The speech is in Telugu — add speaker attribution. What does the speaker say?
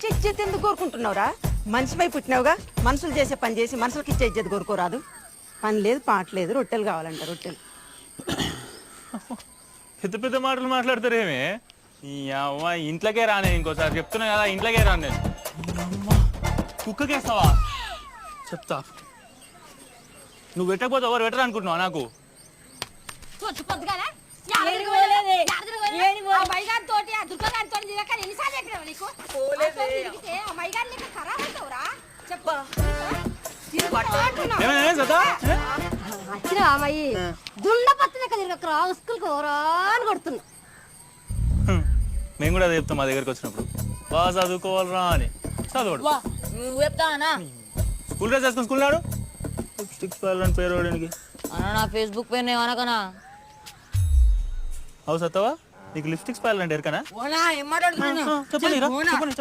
Speaker 1: నుంచి ఇచ్చేది ఎందుకు కోరుకుంటున్నావురా? మనిషిపై పుట్టినావుగా, మనుషులు చేసే పని చేసి మనుషులకి ఇచ్చే ఇచ్చేది కోరుకోరాదు. పని లేదు పాట లేదు, రొట్టెలు కావాలంట రొట్టెలు.
Speaker 2: పెద్ద పెద్ద మాటలు మాట్లాడతారేమే? ఈ అవ్వ ఇంట్లోకే రానే, ఇంకోసారి చెప్తున్నా కదా ఇంట్లోకే రాను నేను. కుక్కకేస్తావా? చెప్తా. నువ్వు పెట్టకపోతే ఎవరు పెట్టరు అనుకుంటున్నావా నాకు?
Speaker 3: వచ్చినా అమ్మాయి దుండ పత్తిన కదా స్కూల్కి ఓరా అని కొడుతున్నా.
Speaker 2: మేము కూడా అదే చెప్తాం మా దగ్గరికి వచ్చినప్పుడు, బాగా చదువుకోవాలరా అని. చదవడు.
Speaker 4: నువ్వు చెప్తావా?
Speaker 2: స్కూల్ డ్రెస్ వేసుకుని స్కూల్ నాడు లిప్స్టిక్స్ పేర్లని పేరు వాడడానికి
Speaker 4: అన్న నా ఫేస్బుక్ పేరు ఏమనకనా?
Speaker 2: అవు సత్తవా, నీకు లిప్స్టిక్స్ పేర్లంటే ఎరకనా?
Speaker 4: ఏం మాట్లాడుతున్నా?
Speaker 2: చెప్పండి.